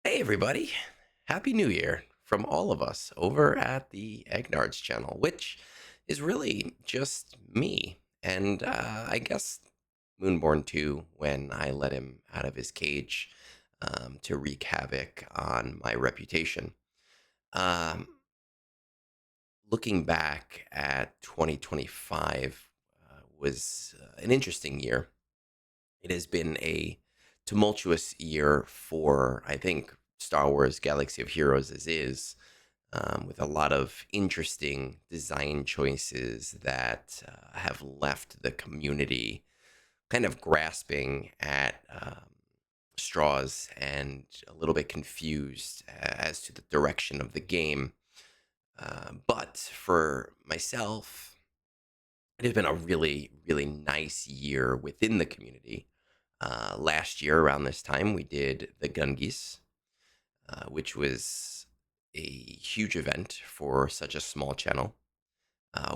Hey, everybody. Happy New Year from all of us over at the Egnards channel, which is really just me. And I guess Moonborn too, when I let him out of his cage to wreak havoc on my reputation. Um, Looking back at 2025 was an interesting year. It has been a tumultuous year for, I think, Star Wars Galaxy of Heroes as is, with a lot of interesting design choices that have left the community kind of grasping at straws and a little bit confused as to the direction of the game. But for myself, it has been a really, really nice year within the community. Last year, around this time, we did the Gungees, which was a huge event for such a small channel.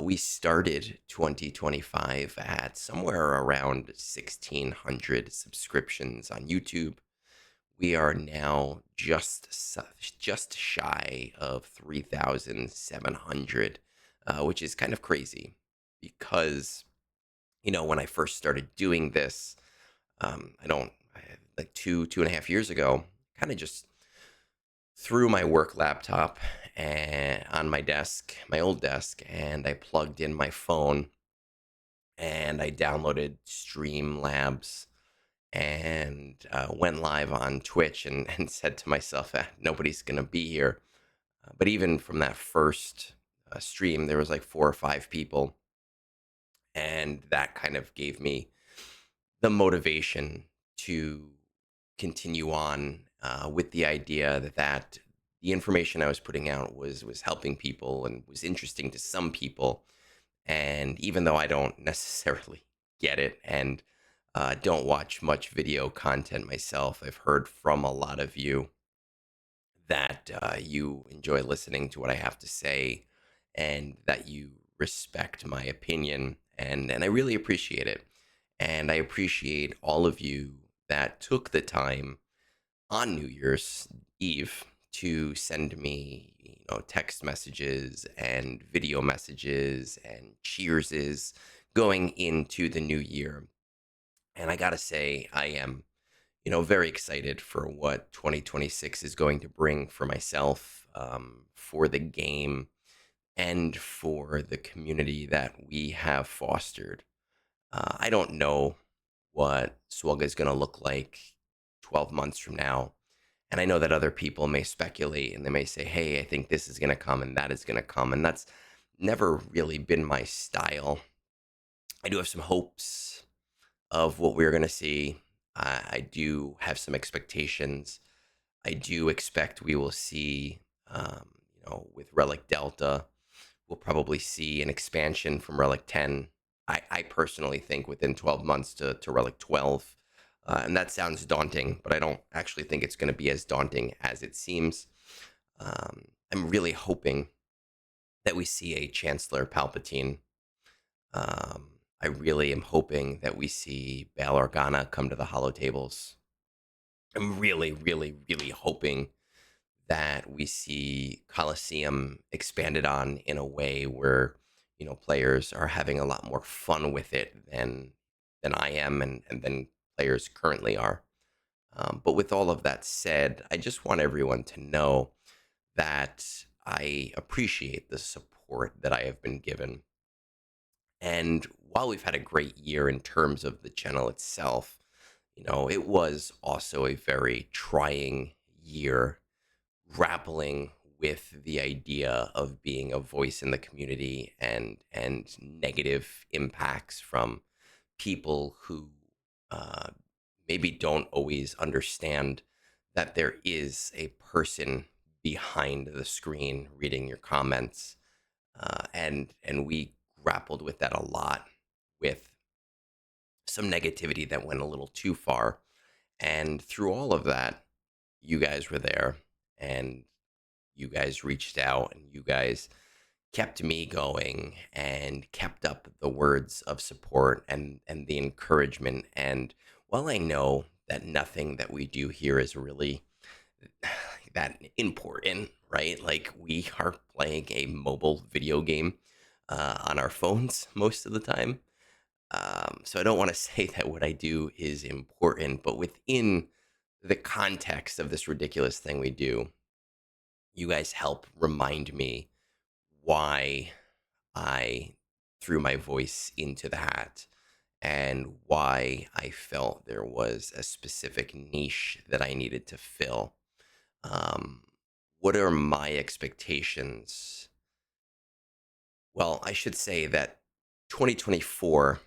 We started 2025 at somewhere around 1,600 subscriptions on YouTube. We are now just shy of 3,700, which is kind of crazy because when I first started doing this, I don't I, like 2.5 years ago, kind of just threw my work laptop and on my desk, my old desk, and I plugged in my phone and I downloaded Streamlabs and went live on Twitch and said to myself, nobody's gonna be here. But even from that first stream, there was like 4 or 5 people, and that kind of gave me the motivation to continue on with the idea that the information I was putting out was helping people and was interesting to some people. And even though I don't necessarily get it and don't watch much video content myself, I've heard from a lot of you that you enjoy listening to what I have to say and that you respect my opinion. And I really appreciate it. And I appreciate all of you that took the time on New Year's Eve to send me, text messages and video messages and cheerses going into the new year. And I gotta say, I am, very excited for what 2026 is going to bring for myself, for the game, and for the community that we have fostered. I don't know what Swelga is going to look like 12 months from now. And I know that other people may speculate and they may say, hey, I think this is going to come and that is going to come. And that's never really been my style. I do have some hopes of what we're going to see. I do have some expectations. I do expect we will see, with Relic Delta, we'll probably see an expansion from Relic 10. I personally think within 12 months to Relic 12. And that sounds daunting, but I don't actually think it's going to be as daunting as it seems. I'm really hoping that we see a Chancellor Palpatine. I really am hoping that we see Bail Organa come to the holotables. I'm really, really, really hoping that we see Coliseum expanded on in a way where players are having a lot more fun with it than I am and than players currently are. But with all of that said, I just want everyone to know that I appreciate the support that I have been given. And while we've had a great year in terms of the channel itself, it was also a very trying year grappling with the idea of being a voice in the community and negative impacts from people who uh, maybe don't always understand that there is a person behind the screen reading your comments, and we grappled with that a lot with some negativity that went a little too far. And through all of that, you guys were there, and you guys reached out, and you guys kept me going and kept up the words of support and the encouragement. And while I know that nothing that we do here is really that important, right? Like we are playing a mobile video game on our phones most of the time. So I don't want to say that what I do is important, but within the context of this ridiculous thing we do, you guys help remind me why I threw my voice into the hat and why I felt there was a specific niche that I needed to fill. Um, what are my expectations? Well, I should say that 2024,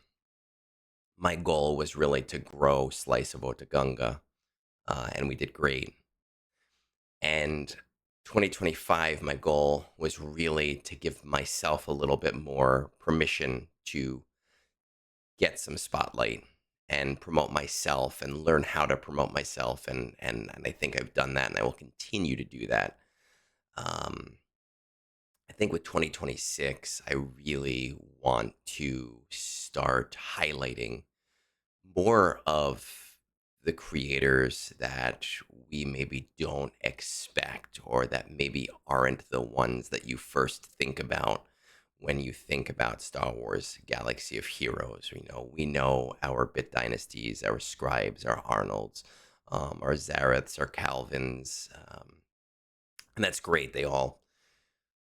my goal was really to grow Slice of Otagunga, and we did great. And 2025, my goal was really to give myself a little bit more permission to get some spotlight and promote myself and learn how to promote myself. And I think I've done that and I will continue to do that. Um, I think with 2026, I really want to start highlighting more of the creators that we maybe don't expect or that maybe aren't the ones that you first think about when you think about Star Wars Galaxy of Heroes. We know our Bit Dynasties, our Scribes, our Arnolds, our Zareths, our Calvins, and that's great. They all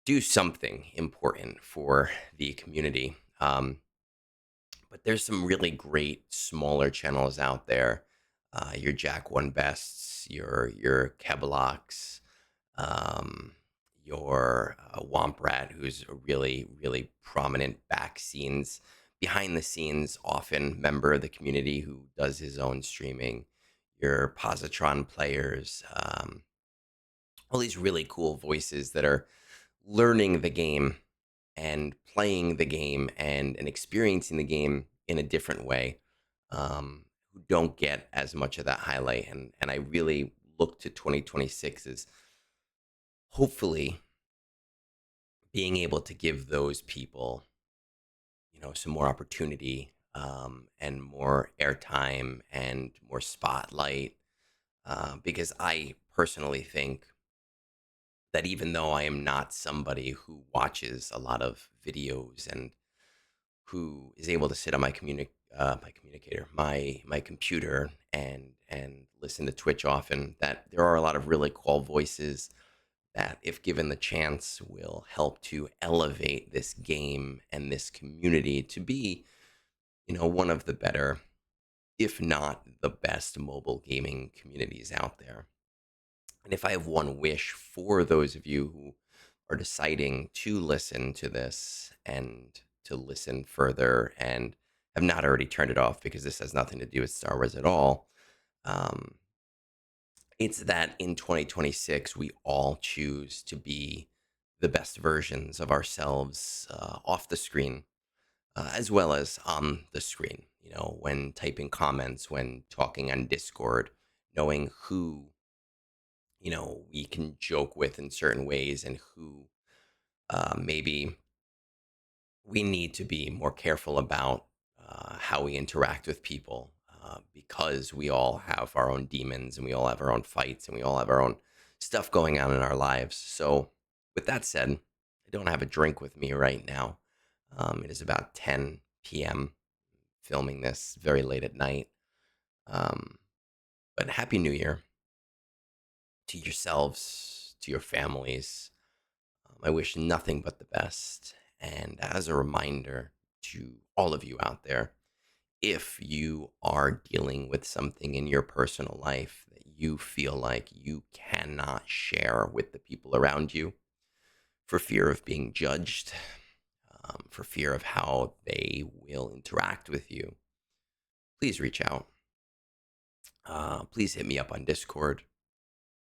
do something important for the community. But there's some really great smaller channels out there. Your Jack One Bests, your Keblox, um, your Womp Rat, who's a really prominent behind the scenes, often member of the community who does his own streaming. Your Positron players, all these really cool voices that are learning the game and playing the game and experiencing the game in a different way, who don't get as much of that highlight. And I really look to 2026 as hopefully being able to give those people, some more opportunity, and more airtime and more spotlight. Because I personally think that even though I am not somebody who watches a lot of videos and who is able to sit on my communicator, my computer, and listen to Twitch often, that there are a lot of really cool voices that, if given the chance, will help to elevate this game and this community to be, one of the better, if not the best, mobile gaming communities out there. And if I have one wish for those of you who are deciding to listen to this and to listen further and have not already turned it off because this has nothing to do with Star Wars at all, um, it's that in 2026, we all choose to be the best versions of ourselves off the screen, as well as on the screen, when typing comments, when talking on Discord, knowing who we can joke with in certain ways and who maybe we need to be more careful about how we interact with people, because we all have our own demons and we all have our own fights and we all have our own stuff going on in our lives. So, with that said, I don't have a drink with me right now. It is about 10 p.m. filming this very late at night. Um, but Happy New Year to yourselves, to your families. I wish nothing but the best. And as a reminder to all of you out there, if you are dealing with something in your personal life that you feel like you cannot share with the people around you for fear of being judged, for fear of how they will interact with you, please reach out. Please hit me up on Discord.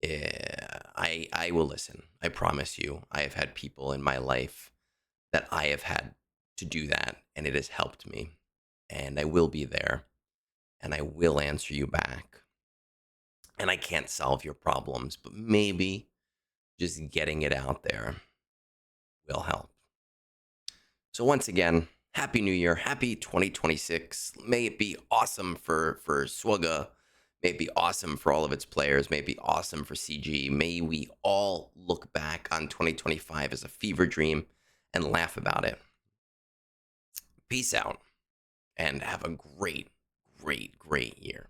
I will listen. I promise you. I have had people in my life that I have had to do that, and it has helped me. And I will be there, and I will answer you back. And I can't solve your problems, but maybe just getting it out there will help. So once again, Happy New Year, Happy 2026. May it be awesome for Swugga. May it be awesome for all of its players. May it be awesome for CG. May we all look back on 2025 as a fever dream and laugh about it. Peace out and have a great, great, great year.